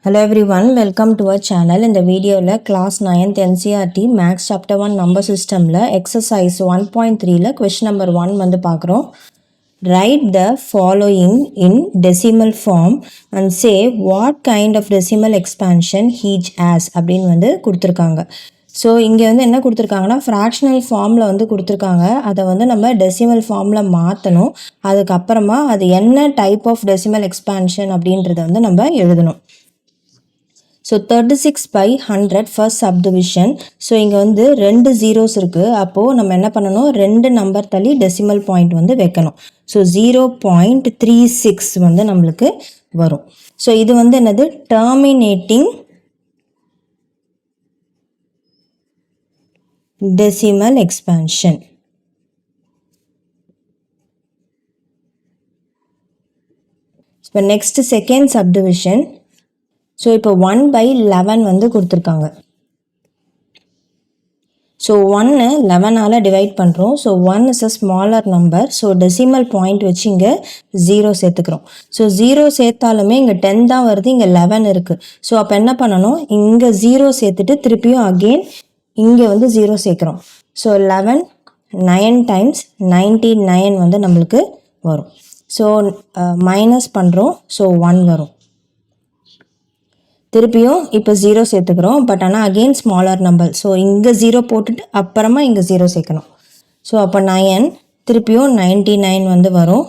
Hello everyone, welcome to our channel. In the video class 9th NCERT Maths Chapter 1 Number System exercise 1.3 question number 1 வந்து பார்க்குறோம். Write the following in decimal form and say what kind of decimal expansion each has அப்படின்னு வந்து கொடுத்துருக்காங்க. So இங்கே வந்து என்ன கொடுத்துருக்காங்கன்னா fractional ஃபார்மில் வந்து கொடுத்துருக்காங்க. அதை வந்து நம்ம டெசிமல் ஃபார்மில் மாற்றணும். அதுக்கப்புறமா அது என்ன டைப் ஆஃப் டெசிமல் எக்ஸ்பான்ஷன் அப்படின்றத வந்து நம்ம எழுதணும். So 36/100 first subdivision. ஸோ இங்கே வந்து 2 zeros இருக்குது. அப்போது நம்ம என்ன பண்ணணும், 2 நம்பர் தள்ளி டெசிமல் பாயிண்ட் வந்து வைக்கணும். ஸோ 0.36 வந்து நம்மளுக்கு வரும். ஸோ இது வந்து என்னது, டெர்மினேட்டிங் டெசிமல் எக்ஸ்பான்ஷன். இப்போ நெக்ஸ்ட் செகண்ட் சப்டிவிஷன். ஸோ இப்போ 1/11 வந்து கொடுத்துருக்காங்க. ஸோ 1 11ஆல் டிவைட் பண்ணுறோம். So 1 is a smaller number. So decimal point வச்சு இங்கே 0 சேர்த்துக்கிறோம். ஸோ 0 சேர்த்தாலுமே இங்கே 10 தான் வருது, இங்கே 11 இருக்குது. ஸோ அப்போ என்ன பண்ணணும், இங்கே 0 சேர்த்துட்டு திருப்பியும் அகெயின் இங்கே வந்து 0 சேர்க்குறோம். ஸோ 11 9 டைம்ஸ் 99 வந்து நம்மளுக்கு வரும். ஸோ மைனஸ் பண்ணுறோம். ஸோ 1 வரும். திருப்பியும் இப்போ 0 சேர்த்துக்கிறோம். பட் ஆனால் அகெயின் ஸ்மாலர் நம்பர். ஸோ இங்கே 0 போட்டுட்டு அப்புறமா இங்கே 0 சேர்க்கணும். ஸோ அப்போ 9 திருப்பியும் 99 வந்து வரும்.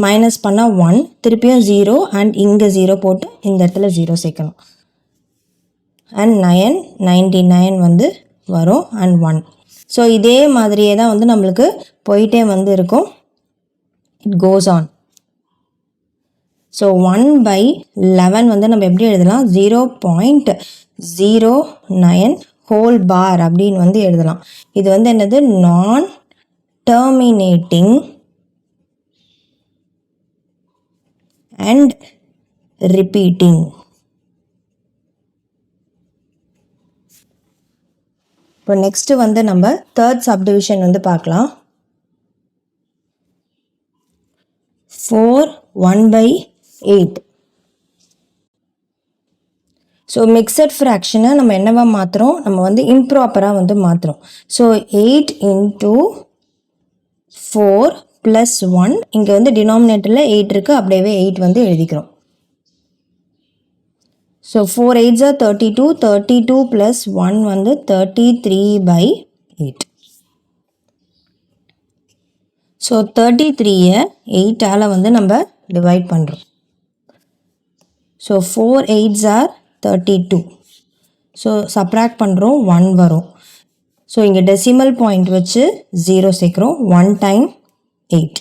மைனஸ் பண்ணால் 1 திருப்பியும் 0 அண்ட் இங்கே 0 போட்டு இந்த இடத்துல 0 சேர்க்கணும். அண்ட் 99 வந்து வரும் அண்ட் 1. ஸோ இதே மாதிரியே தான் வந்து நம்மளுக்கு போயிட்டே வந்து இருக்கும். It goes on. ஸோ 1/11 வந்து நம்ம எப்படி எழுதலாம், 0.09 ஹோல் பார் அப்படின்னு வந்து எழுதலாம். இது வந்து என்னது, நான் டெர்மினேட்டிங் அண்ட் ரிப்பீட்டிங். இப்போ நெக்ஸ்ட் வந்து நம்ம தேர்ட் சப்டிவிஷன் வந்து பார்க்கலாம். 4 1/8. ஸோ மிக்சட் ஃப்ராக்ஷனை நம்ம என்னவா மாற்றுறோம், நம்ம வந்து இம்ப்ராப்பராக வந்து மாற்றுறோம். So 8 into 4 + 1. இங்கே வந்து டினாமினேட்டரில் 8 இருக்குது, அப்படியே 8 வந்து எழுதிக்கிறோம். So 4 8s are 32. 32 + 1 வந்து 33/8. ஸோ 33-ஐ 8ஆல் வந்து நம்ம டிவைட் பண்ணுறோம். So 4 8s are 32. So subtract பண்ணுறோம், 1 வரும். ஸோ இங்கே டெசிமல் பாயிண்ட் வச்சு 0 சேர்க்குறோம். 1 டைம் 8.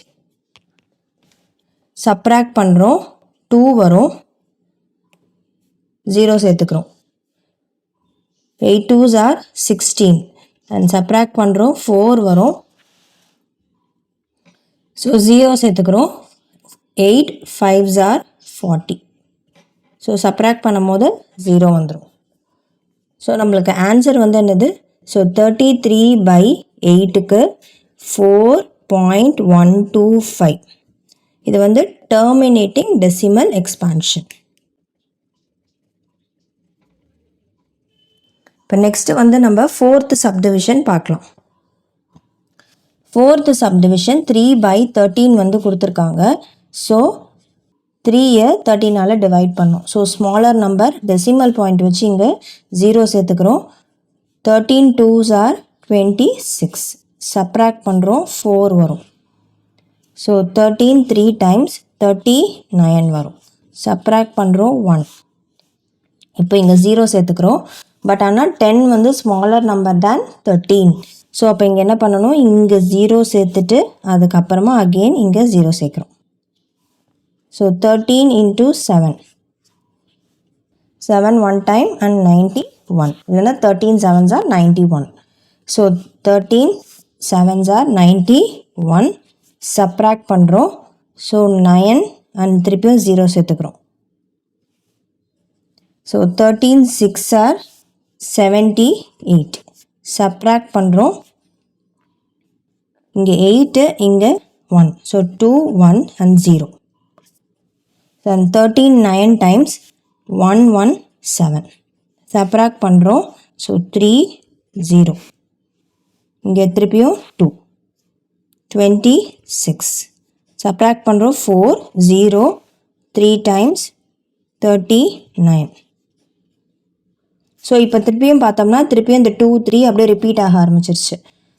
சப்ராக்ட் பண்ணுறோம், 2 வரும். 0 சேர்த்துக்கிறோம். 8 2s are 16 அண்ட் சப்ராக்ட் பண்ணுறோம், 4 வரும். ஸோ 0 சேர்த்துக்கிறோம். 8 5s are 40. ஸோ சப்ராக்ட் பண்ணும் போது 0 வந்துடும். ஸோ நம்மளுக்கு ஆன்சர் வந்து என்னது, ஸோ 33/8க்கு 4.125. இது வந்து டெர்மினேட்டிங் டெசிமல் எக்ஸ்பான்ஷன். இப்போ நெக்ஸ்ட் வந்து நம்ம ஃபோர்த் சப்டிவிஷன் பார்க்கலாம். ஃபோர்த் சப்டிவிஷன் 3/13 வந்து கொடுத்துருக்காங்க. ஸோ 3-ஐ 13ஆல் டிவைட் பண்ணோம். So smaller number decimal point வச்சு இங்கே 0 சேர்த்துக்கிறோம். 13 2s are 26. சப்ராக்ட் பண்ணுறோம், 4 வரும். ஸோ 13 3 டைம்ஸ் 39 வரும். சப்ராக்ட் பண்ணுறோம், 1. இப்போ இங்கே 0 சேர்த்துக்கிறோம். பட் ஆனால் 10 வந்து ஸ்மாலர் நம்பர் தேன் 13. ஸோ அப்போ இங்கே என்ன பண்ணணும், இங்கே 0 சேர்த்துட்டு அதுக்கப்புறமா அகெயின் இங்கே 0 சேர்க்குறோம். So 13 into 7. 7 1 time and 91. இல்லைன்னா 13 7s are 91. So 13 7s are 91. Subtract பண்ணுறோம். ஸோ 9 அண்ட் திருப்பியும் 0 சேர்த்துக்கிறோம். So 13 6 are 78. சப்ராக்ட் பண்ணுறோம். இங்கே 8 இங்கே 1. So 2 1 and 0. Then 13 9 times 117. Subtract பண்ணுறோம். ஸோ 3 0. இங்கே திருப்பியும் 2 26. சப்ராக்ட் பண்ணுறோம். 4 0 3 times 39. ஸோ இப்போ திருப்பியும் பார்த்தோம்னா திருப்பியும் இந்த 2 3 அப்படியே ரிப்பீட் ஆக ஆரம்பிச்சிருச்சு.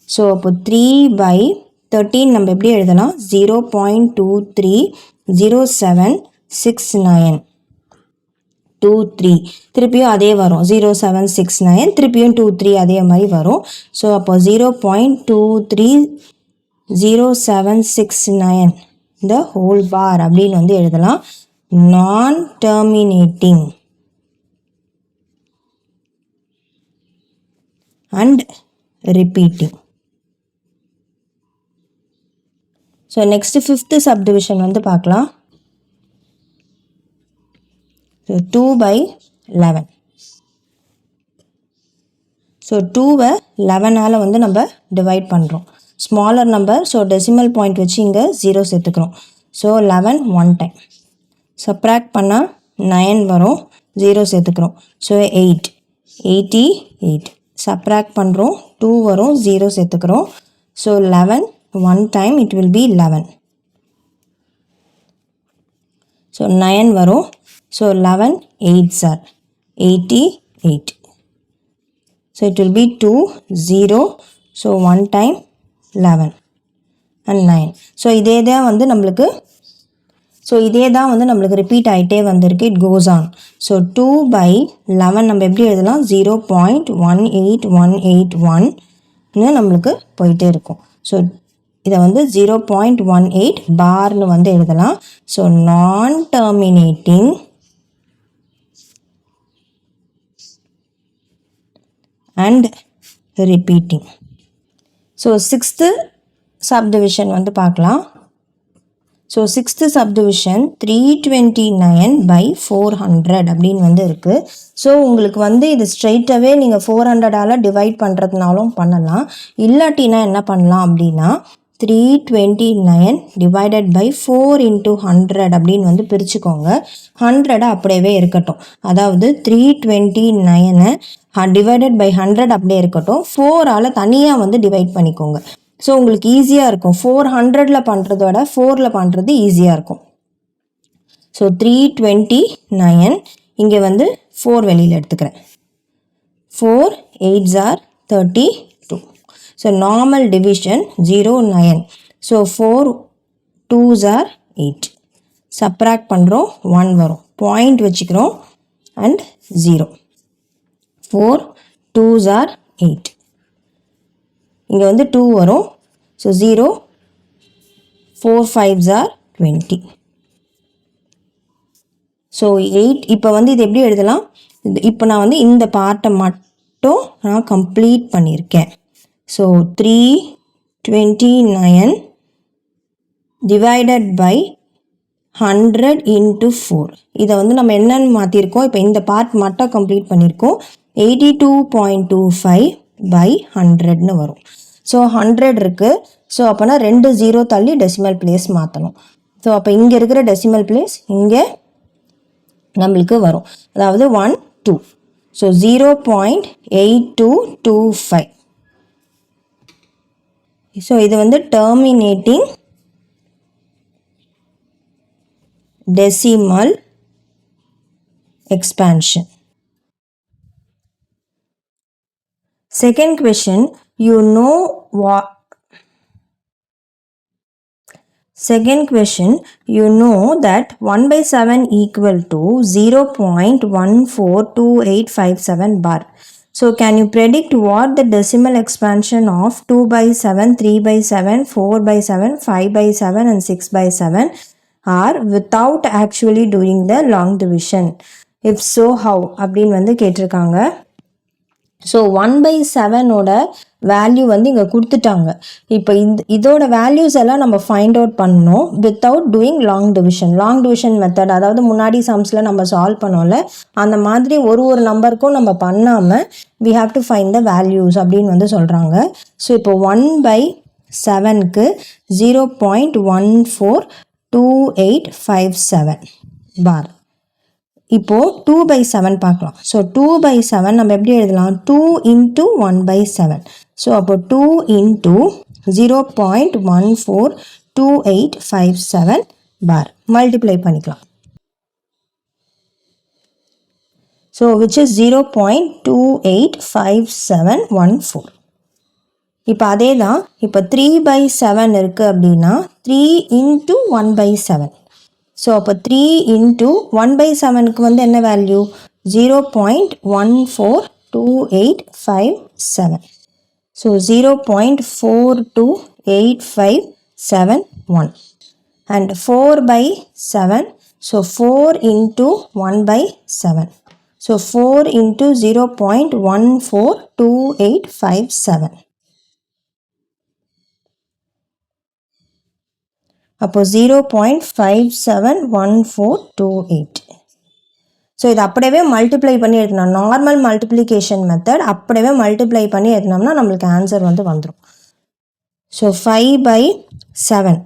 ஸோ அப்போ 3/13 நம்ம எப்படி எழுதலாம்? 0.230769 23. திருப்பியும் அதே வரும் 0769. திருப்பியும் 23 அதே மாதிரி வரும். ஸோ அப்போ 0.230769 இந்த ஹோல் பார் அப்படின்னு வந்து எழுதலாம். நான் terminating and repeating. So next 5th subdivision வந்து பார்க்கலாம். ஸோ 2/11. ஸோ 2வை 11ஆல் வந்து நம்ம டிவைட் பண்ணுறோம். Smaller number, so decimal point வச்சு இங்கே 0 சேர்த்துக்கிறோம். So 11 1 time. சப்ராக்ட் பண்ணால் 9 வரும், 0 சேர்த்துக்கிறோம். ஸோ 8 88. சப்ராக்ட் பண்ணுறோம், 2 வரும், 0 சேர்த்துக்கிறோம். So 11 1 time it will be 11. So 9 வரும். So 11 8s are 88. So it will be 2 0. So 1 time 11 and 9. So இதே தான் வந்து நம்மளுக்கு ரிப்பீட் ஆகிட்டே வந்திருக்கு. It goes on. ஸோ 2/11 நம்ம எப்படி எழுதலாம்? 0.18181 நம்மளுக்கு போயிட்டே இருக்கும். ஸோ இதை வந்து 0.18 பார்னு வந்து எழுதலாம். ஸோ நான் terminating and repeating. So 6th subdivision வந்து பார்க்கலாம். ஸோ 6th சப்டிவிஷன் 329/400 அப்படின்னு வந்து இருக்குது. ஸோ உங்களுக்கு வந்து இது ஸ்ட்ரைட்டாகவே நீங்கள் 400ஆல் டிவைட் பண்ணுறதுனாலும் பண்ணலாம். இல்லாட்டினா என்ன பண்ணலாம் அப்படின்னா 329 divided by 4 into 100 அப்படின்னு வந்து பிரிச்சுக்கோங்க. 100 அப்படியே இருக்கட்டும். அதாவது 329 டிவைடட் பை 100 அப்படியே இருக்கட்டும். 4ஆல் தனியாக வந்து டிவைட் பண்ணிக்கோங்க. ஸோ உங்களுக்கு ஈஸியாக இருக்கும். 400ல் பண்ணுறதோட 4ல் பண்ணுறது ஈஸியாக இருக்கும். ஸோ 329 இங்கே வந்து 4 வெளியில் எடுத்துக்கிறேன். 4 8s are 32. So normal division 0 9. So 4 2s are 8. Subtract பண்ணுறோம், 1 வரும், பாயிண்ட் வச்சுக்கிறோம் அண்ட் 0. 4 2s are 8. இங்கே வந்து 2 வரும். So 0 4 5s are 20. ஸோ 8. இப்போ வந்து இது எப்படி எழுதலாம்? இப்போ நான் வந்து இந்த பார்ட்டை மட்டும் நான் கம்ப்ளீட் பண்ணியிருக்கேன். So 329 divided by 100 into 4. இதை வந்து நம்ம என்னென்னு மாற்றிருக்கோம்? இப்போ இந்த பார்ட் மட்டும் கம்ப்ளீட் பண்ணியிருக்கோம். 82.25/100ன்னு வரும். ஸோ 100 இருக்குது. ஸோ அப்போனா 2 0 தள்ளி டெசிமல் பிளேஸ் மாற்றணும். ஸோ அப்போ இங்கே இருக்கிற டெசிமல் பிளேஸ் இங்கே நம்மளுக்கு வரும். அதாவது 1 2. ஸோ 0.8225. ஸோ இது வந்து terminating decimal expansion. Second question, you know what? Second question, you know that 1/7 equal to 0.142857 bar. So can you predict what the decimal expansion of 2/7, 3/7, 4/7, 5/7 and 6/7 are without actually doing the long division? If so, how? அப்படின்னு வந்து கேட்டிருக்காங்க. So 1/7ஓட value வந்து இங்கே கொடுத்துட்டாங்க. இப்போ இதோட values எல்லாம் நம்ம ஃபைண்ட் அவுட் பண்ணணும் without doing long division. Long division method, அதாவது முன்னாடி சம்ஸில் நம்ம சால்வ் பண்ணோம்ல, அந்த மாதிரி ஒரு நம்பருக்கும் நம்ம பண்ணாமல் we have to find the values அப்படின்னு வந்து சொல்கிறாங்க. ஸோ இப்போ 1/7க்கு 0.142857 பார். இப்போது 2/7 பார்க்கலாம். ஸோ 2/7 நம்ம எப்படி எழுதலாம்? 2 into 1/7. ஸோ அப்போ 2 into 0.142857 பார் மல்டிப்ளை பண்ணிக்கலாம். So which is 0.285714. இப்போ அதே தான், இப்போ 3/7 இருக்குது அப்படின்னா 3 into 1/7. ஸோ அப்போ 3 into 1/7க்கு வந்து என்ன value? 0.142857. So 0.428571 and 4/7. So 4 into 1/7. So 4 into 0.142857. அப்போ 0.571428. ஸோ இது அப்படியே மல்டிப்ளை பண்ணி எழுதணும். நார்மல் மல்டிப்ளிகேஷன் மெத்தட் அப்படியே மல்டிப்ளை பண்ணி எழுதினோம்னா நம்மளுக்கு ஆன்சர் வந்து வந்துடும். ஸோ 5/7.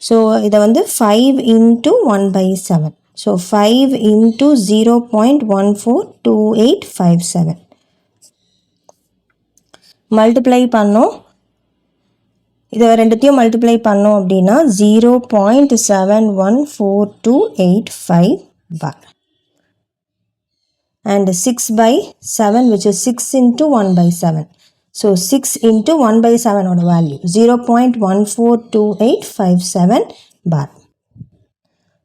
ஸோ இதை வந்து 5 into 1/7. ஸோ 5 into 0.142857 மல்டிப்ளை பண்ணோம். இதை ரெண்டுத்தையும் மல்டிப்ளை பண்ணோம் அப்படின்னா 0.714285 பார். and 6/7 which is 6 into 1/7. So 6 into 1/7 oda value 0.142857 bar.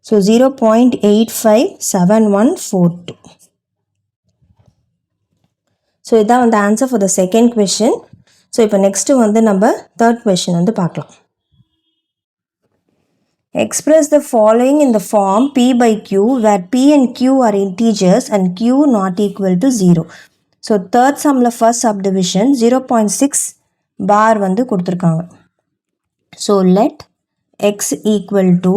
So 0.857142. So இதான் வந்து answer for the second question. So இப்போ next வந்து நம்ம third question வந்து பார்க்கலாம். Express the following in the form P by Q where P and Q are integers and Q not equal to 0. So third sumல first subdivision 0.6 bar வந்து கொடுத்திருக்காங்க. So let x equal to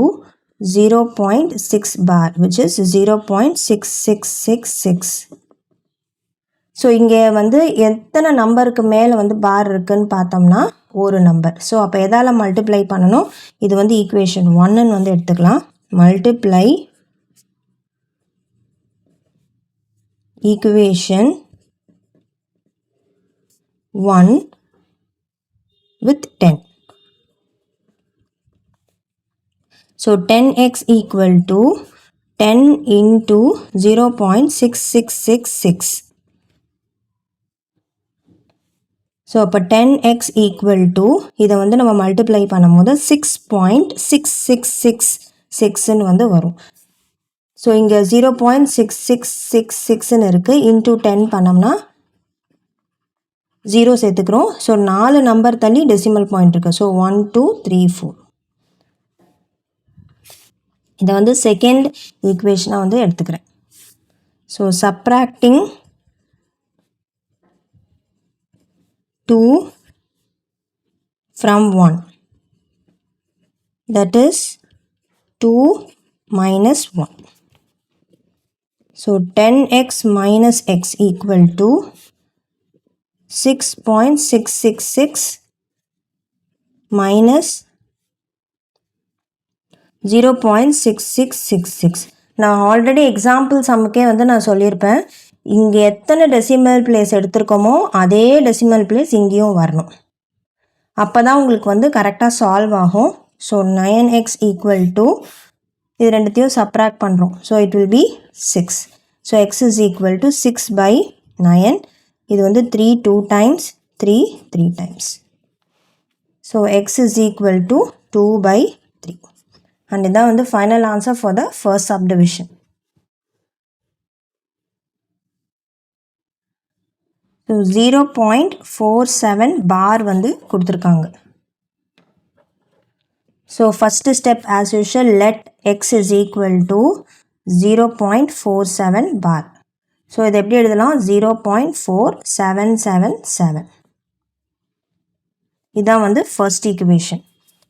0.6 bar which is 0.6666. So இங்கே வந்து எத்தனை நம்பருக்கு மேலே வந்து பார் இருக்குன்னு பார்த்தோம்னா ஒரு நம்பர். ஸோ அப்போ எதால் மல்டிப்ளை பண்ணணும்? இது வந்து ஈக்குவேஷன் 1ன்னு வந்து எடுத்துக்கலாம். Multiply equation 1 with 10. So 10x equal to 10 into 0.6666. So அப்போ 10x ஈக்குவல் டு இதை வந்து நம்ம மல்டிப்ளை பண்ணும் போது 6.6666ன்னு வந்து வரும். ஸோ இங்கே 0.6666ன்னு இருக்குது. இன்டூ 10 பண்ணோம்னா 0 சேர்த்துக்கிறோம். ஸோ 4 நம்பர் தள்ளி டெசிமல் பாயிண்ட் இருக்குது. ஸோ 1 2 3 4. இதை வந்து செகண்ட் ஈக்குவேஷனாக வந்து எடுத்துக்கிறேன். So subtracting 2 from 1, that is 2 minus 1. So 10x minus x equal to 6.666 minus 0.6666. நான் ஆல்ரெடி எக்ஸாம்பிள் சம்முக்கே வந்து நான் சொல்லியிருப்பேன், இங்கே எத்தனை டெசிமல் பிளேஸ் எடுத்திருக்கோமோ அதே டெசிமல் பிளேஸ் இங்கேயும் வரணும். அப்போ தான் உங்களுக்கு வந்து கரெக்டாக சால்வ் ஆகும். ஸோ 9x ஈக்குவல் டு இது ரெண்டுத்தையும் சப்ராக்ட் பண்ணுறோம். So it will be 6. So x is equal to 6/9. இது வந்து 3 2 times 3 3 times. So x is equal to 2/3. And இதான் வந்து final answer for the first subdivision. So 0.47 bar வந்து கொடுத்துருக்காங்க. So first step as usual let x is equal to 0.47 bar. So இதை எப்படி எழுதலாம்? 0.4777. இதான் வந்து ஃபர்ஸ்ட் ஈக்குவேஷன்.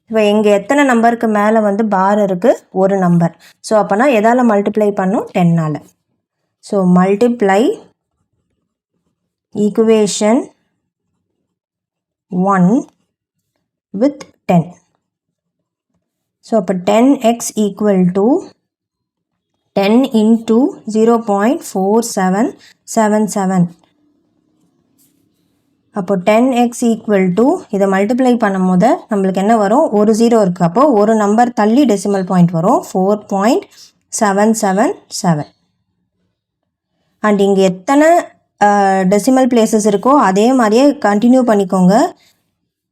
இப்போ இங்கே எத்தனை நம்பருக்கு மேலே வந்து பார் இருக்குது? ஒரு நம்பர். ஸோ அப்போனா எதால் மல்டிப்ளை பண்ணும்? 10ஆல். So multiply equation 1 with 10. So அப்போ 10x equal to 10 into 0.4777. அப்போ 10x equal to இதை மல்டிப்ளை பண்ணும் போது நம்மளுக்கு என்ன வரும், ஒரு 0 இருக்குது. அப்போ ஒரு நம்பர் தள்ளி டெசிமல் பாயிண்ட் வரும், 4.777. அண்ட் இங்கே எத்தனை டெசிமல் பிளேசஸ் இருக்கோ அதே மாதிரியே கண்டினியூ பண்ணிக்கோங்க,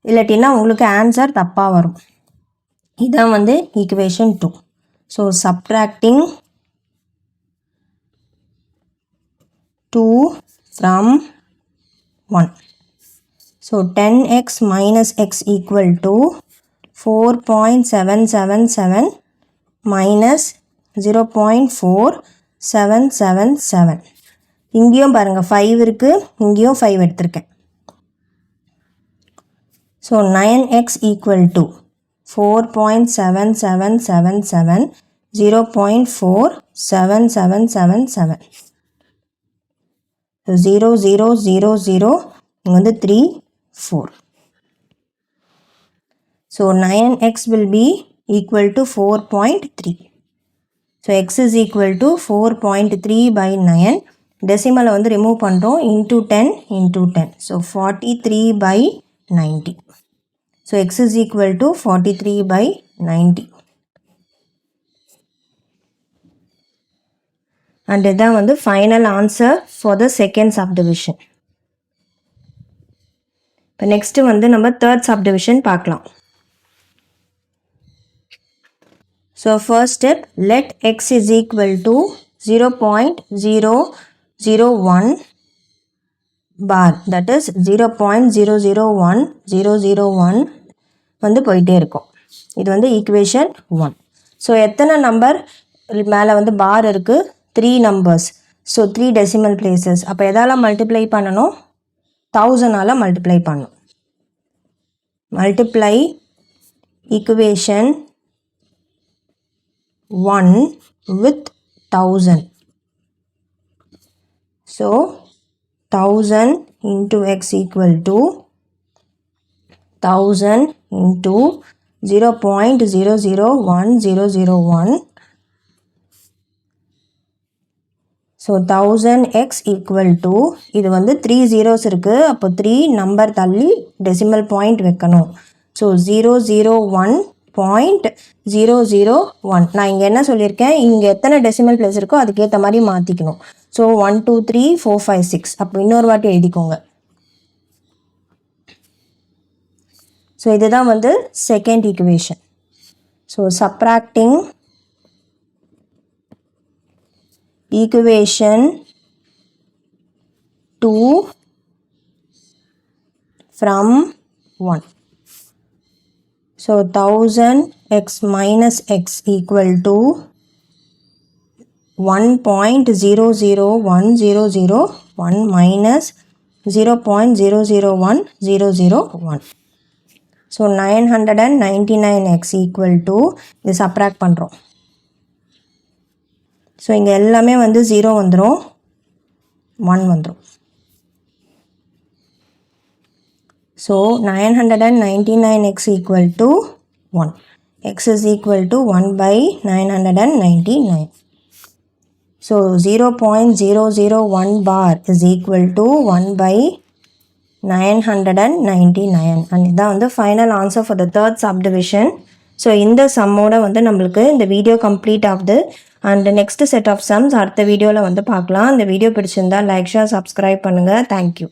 இல்லாட்டின்னா உங்களுக்கு ஆன்சர் தப்பாக வரும். இதான் வந்து equation 2. So subtracting 2 from 1. So 10x minus x equal to 4.777 minus 0.4777. இங்கேயும் பாருங்கள் 5 இருக்குது, இங்கேயும் 5 எடுத்திருக்கேன். So 9x equal to 4.7777 0.4777. 0 0 0 0 இங்கே வந்து 3 4. So 9x will be equal to 4.3. So x is equal to 4.3 by 9. டெசிமலை வந்து ரிமூவ் பண்ணுறோம், into 10 into 10. So 43 by 90. So x is equal to 43 by 90. And இதான் வந்து final answer for the second subdivision. இப்போ next வந்து நம்ம third subdivision பார்க்கலாம். So first step, let x is equal to 0.001 bar, that is 0.001001 வந்து போயிட்டே இருக்கும். இது வந்து ஈக்குவேஷன் 1. ஸோ எத்தனை நம்பர் மேலே வந்து பார் இருக்குது, 3 numbers. So 3 decimal places. அப்போ எதால் மல்டிப்ளை பண்ணணும், 1000ஆல் மல்டிப்ளை பண்ணணும். Multiply equation 1 with 1000. So 1000 into x equal to 1000 into 0.001001. So 1000x equal to, இது வந்து 3 zeros இருக்குது, அப்போ 3 நம்பர் தள்ளி டெசிமல் பாயிண்ட் வைக்கணும். ஸோ 001.001. நான் இங்கே என்ன சொல்லியிருக்கேன், இங்கே எத்தனை டெசிமல் பிளேஸ் இருக்கோ அதுக்கேற்ற மாதிரி மாற்றிக்கணும். ஸோ 1 2 3 4 5 6. அப்போ இன்னொரு வாட்டி எழுதிக்கோங்க. ஸோ இதுதான் வந்து second equation. So subtracting equation 2 from 1. So 1000x minus x equal to 1.001001 minus 0.001001. So 999x equal to, இது சப்ராக்ட் பண்ணுறோம். ஸோ இங்கே எல்லாமே வந்து 0 வந்துடும், 1 வந்துடும். So 999x equal to 1. x is equal to 1 by 999. So 0.001 bar is equal to 1 by 999. and இதான் வந்து final answer for the third subdivision. So இந்த சம்மோட வந்து நம்மளுக்கு இந்த வீடியோ கம்ப்ளீட் ஆகுது. And next set of sums அடுத்த வீடியோவில் வந்து பார்க்கலாம். இந்த வீடியோ பிடிச்சிருந்தா லைக், ஷேர், சப்ஸ்கிரைப் பண்ணுங்கள். தேங்க்யூ.